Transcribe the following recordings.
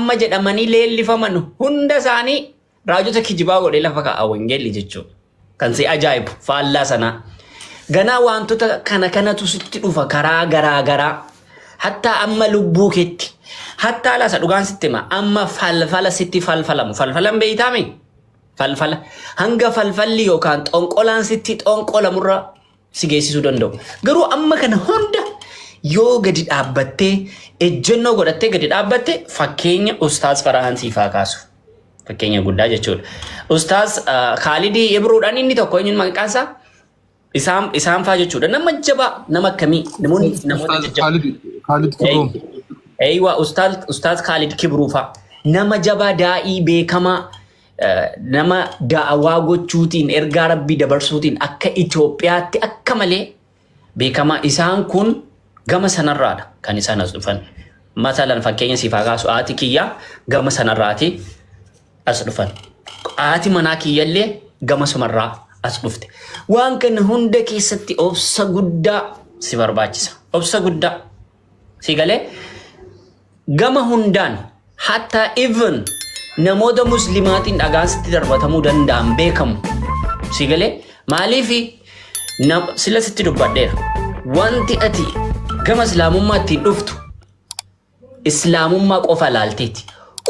amma jedhamanii leellifaman hunda isaanii raajota kijibaa godhee lafa kaa'a wangeelli jechuudha. Kan si ajaa'ibu faallaa sanaa. Ganaa wantoota kanatu sitti dhufa karaa garaa hatta amma lubbuu keetti hatta laasa dhugaan sitti hima amma falfala sitti falfalamu falfalan beeytaame falfala hanga falfalli yookaan xonqolaan sitti xonqolamurra si geessisuu danda'u. Garuu amma kana hunda yoo gadi dhaabbattee ejjennoo godhattee gadi dhaabbatte fakkeenya Ustaaz Farahaan siifaa kaasu. Fakkeenya guddaa jechuudha. Ustaaz Khaalidii Ibruudhaan inni tokko eenyuun maqaan isaa isaan faa jechuudha. Nama jabaa nama akkamii namoota jajjabaa. Khalid Kibroom. Eeywa Ustaaz Khalid Kibruufa nama jabaa daa'ii beekamaa nama da'awaa gochuutiin ergaa rabbii dabarsuutiin akka Itoophiyaatti akka malee beekamaa isaan kun gama sanarraadha kan isaan as dhufan. Masalan fakkeenya siifaa kaasu haati kiyya gama sanarraati as dhufan. Haati manaa kiyyallee gama sumarraa as dhufte. Waan kana hunda keessatti obsa guddaa si barbaachisa. Obsa guddaa. Sigalee gama hundaan hatta even namoota muslimaatiin dhagaan sitti darbatamuu danda'an beekamu. Sigalee maaliifi sila sitti dubbadheera. Wanti ati gama islaamummaa ittiin dhuftu islaamummaa qofa laalteeti.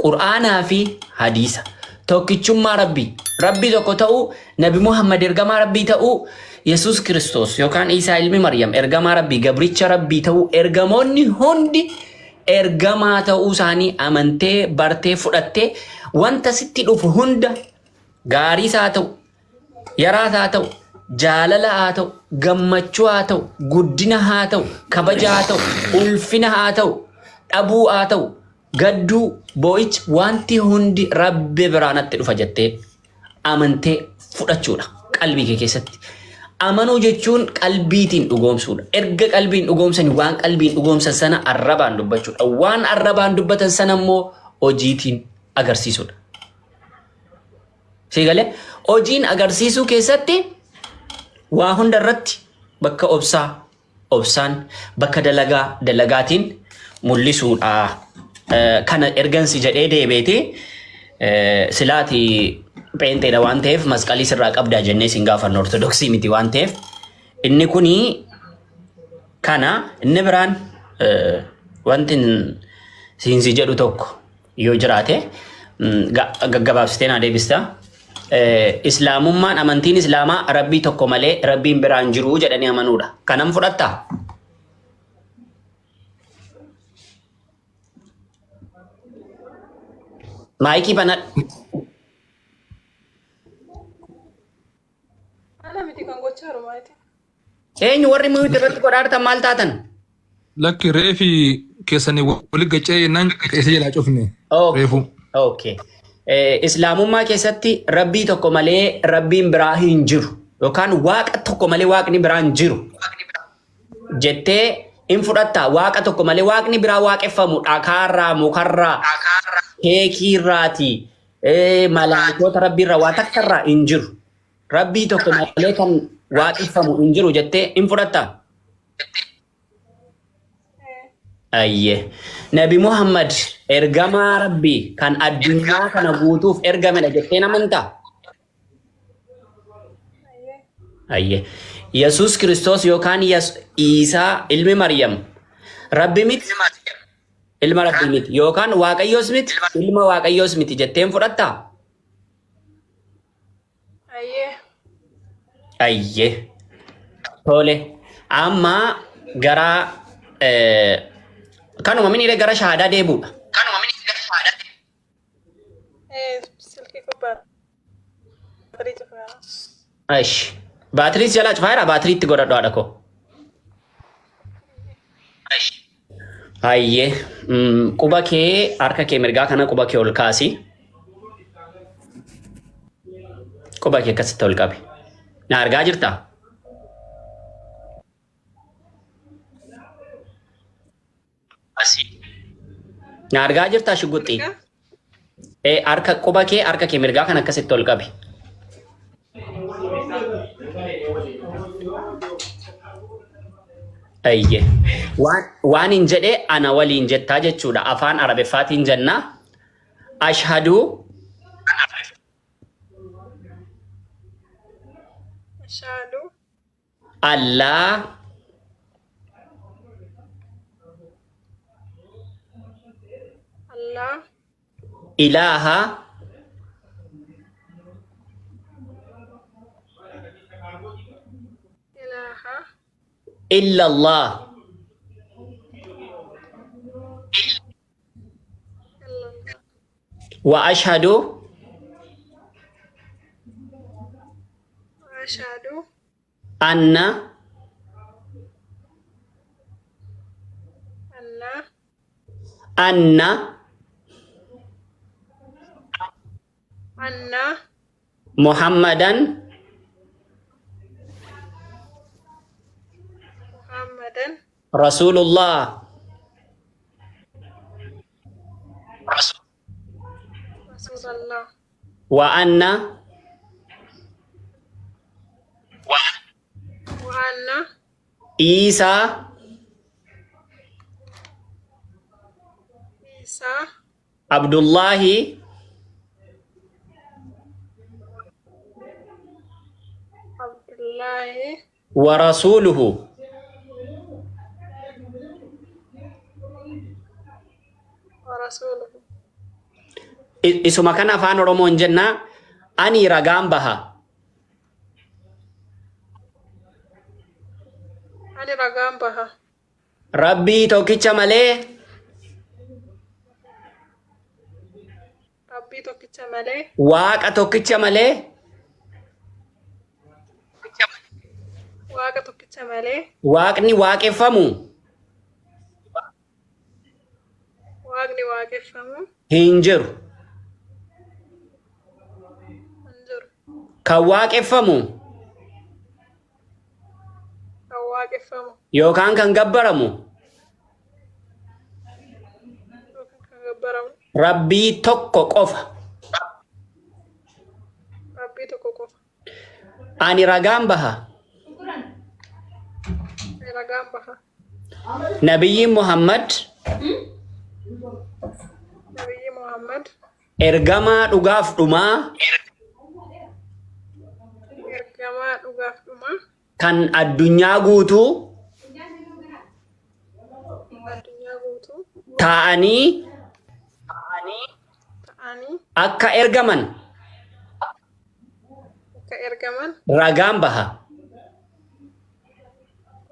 Qur'aanaa fi hadiisa. Tokkichummaa rabbii tokko ta'uu Nabi Muhammad ergamaa rabbii ta'uu Yesus Kristos yookaan Isaa ilmi Maryam ergamaa rabbii gabricha rabbii ta'uu ergamoonni hundi ergamaa ta'uu isaanii amantee bartee fudhattee wanta sitti dhufu hunda gaarii haa ta'u yaraa haa ta'u jaalala haa ta'u gammachuu haa ta'u guddina haa ta'u kabaja haa ta'u ulfina haa ta'u dhabuu haa ta'u gadduu boo'ichi wanti hundi rabbi biraanatti dhufa jettee amantee fudhachuudha qalbii kee keessatti. Amanuu jechuun qalbiitiin dhugoomsuudha. Erga qalbiin dhugoomsan waan qalbiin dhugoomsan sana arrabaan dubbachuudha. Waan arrabaan dubbatan sana immoo hojiitiin agarsiisuudha. Sigalee hojiin agarsiisuu keessatti waa hunda irratti bakka obsaan bakka dalagaatiin mul'isuudha. Kana ergansi jedhee deebeeti silaati peenteedha waan ta'eef masqalii sirraa qabdaa jennee siin gaafannu ortodoksii miti waan ta'eef inni kuni kana inni biraan wanti siinsi jedhu tokko yoo jiraate gaggabaabsitee naa deebista. Islaamummaan amantiin islaamaa rabbii tokko malee rabbiin biraan jiru jedhanii amanuudha. Kanam fudhattaa? Maayikii banadhu. Eenyu warri muyuutti irratti godhaartan maal taatan? Lakki reefi keessanii wali gaccee jennaan keessa jalaa cufne. Reefu. Okay. Islaamummaa keessatti rabbii tokko malee rabbiin biraa hin jiru yookaan waaqa tokko malee waaqni biraa hin jiru jettee in fudhatta. Waaqa tokko malee waaqni biraa waaqeffamu dhakaarraa mukarraa keekiirraati malaayikoota rabbiirraa waa takkarraa hin jiru. Rabbii tokko malee kan waaqeffamu hin jiru jettee in fudhatta. Ayyee Nabi Muhammad ergamaa rabbii kan addunyaa kana guutuuf ergamedha jettee amantaa? Ayyee Yesus Kristos yookaan Isaa ilmi Maryam rabbi miti ilma rabbii miti yookaan waaqayyoos miti ilma waaqayyoos miti jetteen fudhattaa? Ayyee tole amma gara kanuma minire gara shahaadaa deebuudha. Aish baatiriis jalaa cufaayira baatiriitti godhadhu haadha koo. Hayyee quba kee harka kee mirgaa kana quba kee ol kaasi. Quba kee akkasitti ol qabi. Na argaa jirtaa? Na argaa jirtaa shugguxxii? Harka quba kee harka kee mirgaa kan akkasitti ol qabi. Ayyee waan hin jedhee ana waliin jettaa jechuudha. Afaan Arabiffaatiin jennaa ashhadu أشهد alla أن لا ilaha إله illallah إلا الله wa ashhadu وأشهد anna أن anna أن muhammadan محمدا rasulullah رسول الله wa anna وأن isa عيسى abdullahi عبد الله wa rasuluhu. ورسوله Isuma kana afaan oromoon jenna ani ragaan baha أنا رقم بها rabbii tokkicha malee ربي توكيتش مالي waaqa tokkicha malee واقع توكيتش مالي waaqni waaqeffamu واقني واقف فمو hin jiru. انظر Kan waaqeffamu أو واقف فمو yookaan kan gabbaramu كبرم rabbii tokko qofa. ربي توكوكو Ani ragaan baha أنا رقم بها nabiyyi Muhammad نبي محمد ergamaa dhugaaf dhumaa إرجما وقف دما kan addunyaa guutuu الدنيا غوتو taa'anii تاني akka ergaman كإرجمان ragaan baha.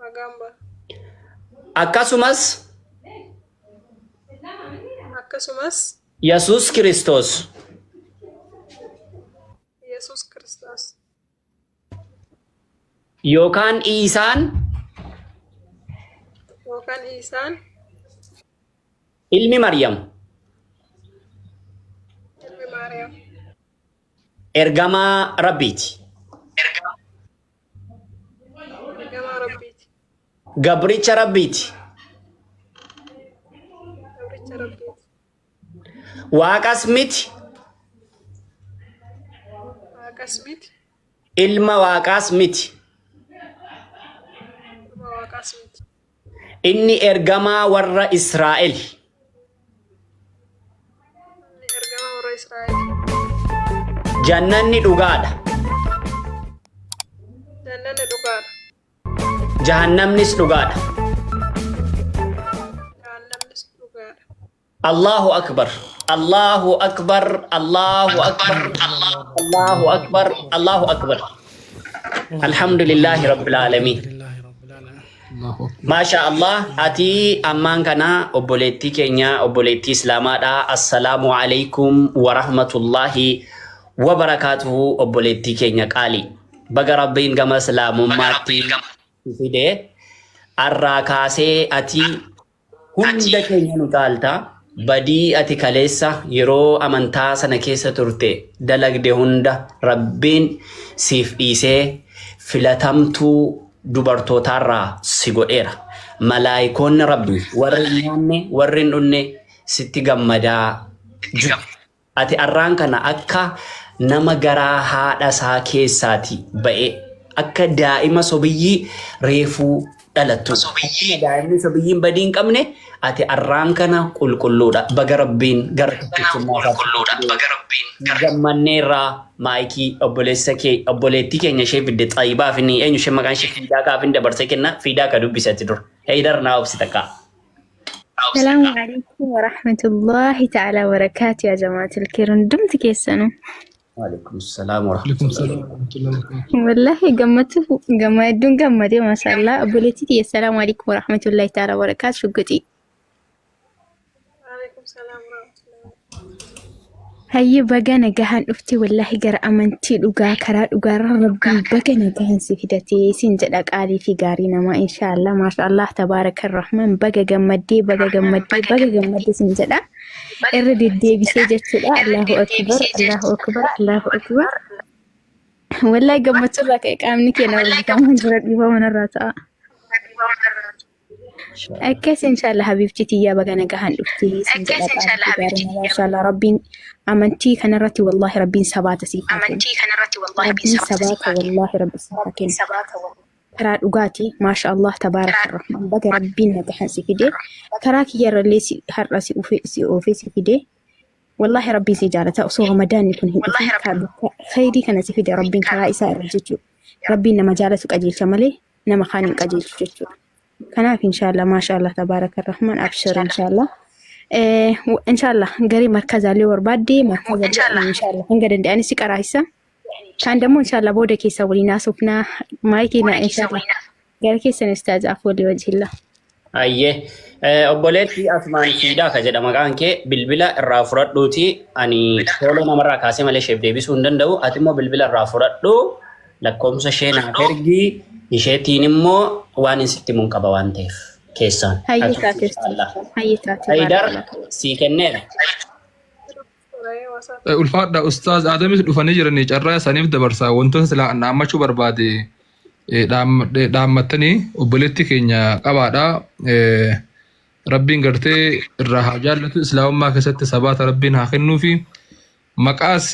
رقم بها Akkasumas أكسوماس Yesuus Kiristoos يسوع كريستوس yookaan Iisaan وكان إنسان ilmi Maryam ابن مريم ergamaa rabbiiti. إرجما ربي Gabricha rabbiiti. أبريتش ربي Waaqas miti أكسميت ilma waaqaas miti. وأكسميت Inni ergamaa warra Israa'el. إرجما ورا إسرائيل Jannanni dhugaadha. جنن دقار Jahannamnis dhugaadha. جهنم نس دقار Allahu akbar. Allahu akbar. Allahu akbar. Allahu akbar. Allahu akbar. Alhamdulillahi rabbil alamin. Masha Allah, ati ammaan kana obboleettii keenya obboleettii Islaamaadha. Assalaamu alaikum wa rahmatullahi wa barakatuhu obboleettii keenya qaali. Baga Rabbiin gama Islaamummaatti fide arraa kaasee ati hunda keenya nu caalta. Badii ati kaleessa yeroo amantaa sana keessa turte dalagde hunda Rabbiin siif dhiisee filatamtuu dubartootaarraa si godheera. Malaayikoonni Rabbi warri hin nyaanne warri hin dhunne sitti gammadaa jiru. Ati arraan kana akka nama garaa haadha isaa keessaati ba'e akka daa'ima sobiyyii reefuu dhalattu. Daa'imni sabiyyiin badii hin qabne ati arraan kana qulqulluudha. Baga rabbiin gara tokkichummaa gammanneerraa maayikii obboleessa kee obboleettii keenya ishee fidde xaayibaa fi eenyu ishee maqaan ishee fiidaa kaafin dabarsee kenna fiidaa ka dubbisatti dur. Heydar naa obsi takka. السلام عليكم ورحمة الله تعالى وبركاته يا جماعة الكرام دمت كيسانو وعليكم السلام ورحمة عليكم الله. السلام ورحمة الله وبركاته. والله قمتون قمتي ما شاء الله أبولتي السلام عليكم ورحمة الله تعالى وبركاته شكتي وعليكم السلام ورحمة الله. هاي بقنا جهان أفتي والله جر أمنتي لقى كرات لقى ربي بقنا جهان سفيدتي سنجلك علي في قارينا ما إن شاء الله ما شاء الله تبارك الرحمن بقى جمدي سنجلا الرد الدي بسجت الله أكبر الله أكبر الله أكبر والله قمت لك أمنك أنا والله كمان جرت لي من الراتع أكيس إن شاء الله حبيبتي تيا بقنا جهان أفتي سنجلك علي ما شاء الله ربي أمنتي كان رتي والله ربي سبات سيفاكين ربي سبات والله ربي سباكين كرا أوقاتي ما شاء الله تبارك الرحمن بقى ربي نجحن سيفيدي كراك يرى اللي هرسي أوفي سيفيدي والله ربي سجارته أصوغ مدان يكون هنا خيري كان سيفيدي ربي كرا إساء رجيتو ربي نما جالسك أجيل شمالي نما خانك أجيل شجيتو كناف إن شاء الله ما شاء الله تبارك الرحمن أبشر إن شاء الله إن شاء الله قريب مركز علي وربادي مركز إن شاء الله هنقدر عندي أنا سكر عيسى كان دمو إن شاء الله بودا كيسا ولينا سوفنا مايكينا إن شاء الله قال كيسا نستاذ عفو لوجه الله أيه obboleetti asmaan fiidaa ka jedhama maqaan kee bilbila irraa fudhadhuuti ani tola namarraa kaasee malee ishee deebisuu hin danda'u ati immoo bilbila irraa fudhadhu lakkoomsa ishee naaf ergi isheetiin immoo waan isitti mun qaba waan ta'eef keessaan Haydar sii kenneera. Ulfaadha ustaaz Aadamis dhufanii jiranii carraa isaaniif dabarsaa wantoota silaa dhaammachuu barbaade dhaammattanii obboleetti keenya qabaadha. Rabbiin gartee irraa haa jaallatu islaamummaa keessatti sabaata rabbiin haa kennuufi maqaas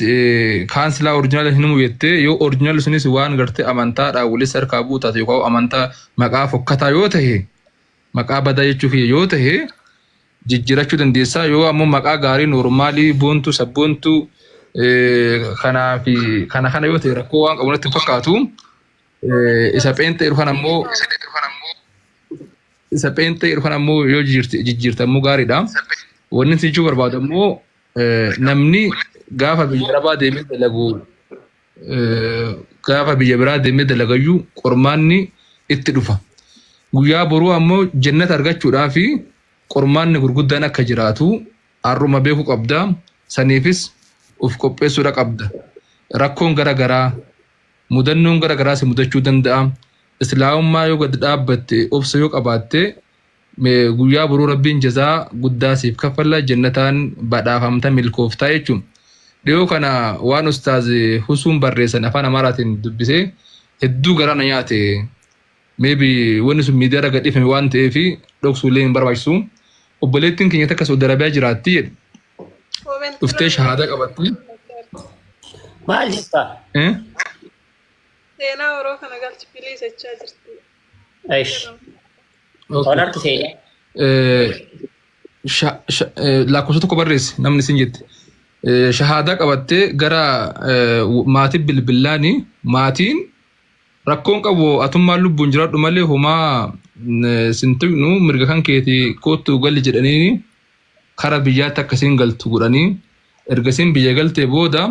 kaan silaa orjinaala hin muyettee yoo orjinaal sunis waan gartee amantaadha walis harkaa buutaate yookaan amantaa maqaa fokkataa yoo ta'e maqaa badaa jechuuf yoo ta'e jijjiirachuu dandeessaa yoo ammoo maqaa gaarii noormaalii boontu sabboontu kana yoo ta'e rakkoo waan qabu natti fakkaatu isa pheenxee dhufan ammoo yoo jijjiirta ammoo gaariidha. Wanni isin jechuu barbaadu ammoo namni gaafa biyya biraa deemee dalagayyuu qormaanni itti dhufa. Guyyaa boruu ammoo jannata argachuudhaa fi qormaanni gurguddaan akka jiraatu har'uma beekuu qabda. Saniifis of qopheessuudha qabda. Rakkoon garagaraa mudannoon garagaraa si mudachuu danda'a. Islaamummaa yoo gad dhaabbatte obsa yoo qabaatte guyyaa boruu rabbiin jazaa guddaa siif kaffalla jannataan badhaafamta milkooftaa jechuun. Dhiyoo kana waan ustaaz Husuun barreessan afaan Amaaraatiin dubbisee hedduu garaana nyaate. Maybe wanni sun miidiyaa irra gadhiifame waan ta'eef dhoksuulee hin barbaachisu. Obboleettiin keenya takka Saudi Arabiyaa jiraatti jedhu. Dhuftee shahaadaa qabatti. Maal jettaa? Seenaa yeroo kana galchi biliis jechaa jirti. Aish. Olartu seenaa. Lakkoofsa tokko barreessi namni isin jette. Shahaadaa qabattee gara maatii bilbilaanii maatiin rakkoon qabu atummaan lubbuun jiraadhu malee homaa sintuqnu mirga kan keeti kootu galli jedhanii kara biyyaatti akkasiin galtu godhanii ergasiin biyya galtee booda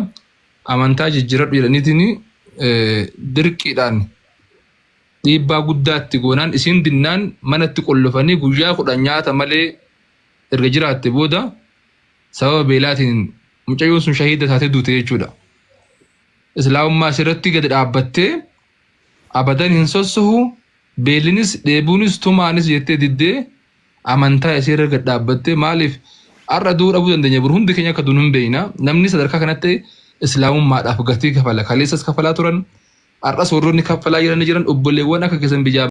amantaa jijjiiradhu jedhaniitiin dirqiidhaan dhiibbaa guddaatti goonaan isiin dinnaan manatti qollofanii guyyaa 10 nyaata malee erga jiraatte booda sababa beelaatiin mucayyoon sun shahiida taatee duute jechuudha. Islaamummaa asirratti gad dhaabbattee abadan hin sossohu beelinis dheebuunis tumaanis jettee diddee amantaa isee irra gad dhaabbattee maaliif har'a du'uu dhabuu dandeenya bur hundi keenya akka duun hin beekna namni sadarkaa kanatti islaamummaadhaaf gatii kafala kaleessas kafalaa turan har'as warroonni kafalaa jiran obboleewwan akka keessan biyyaa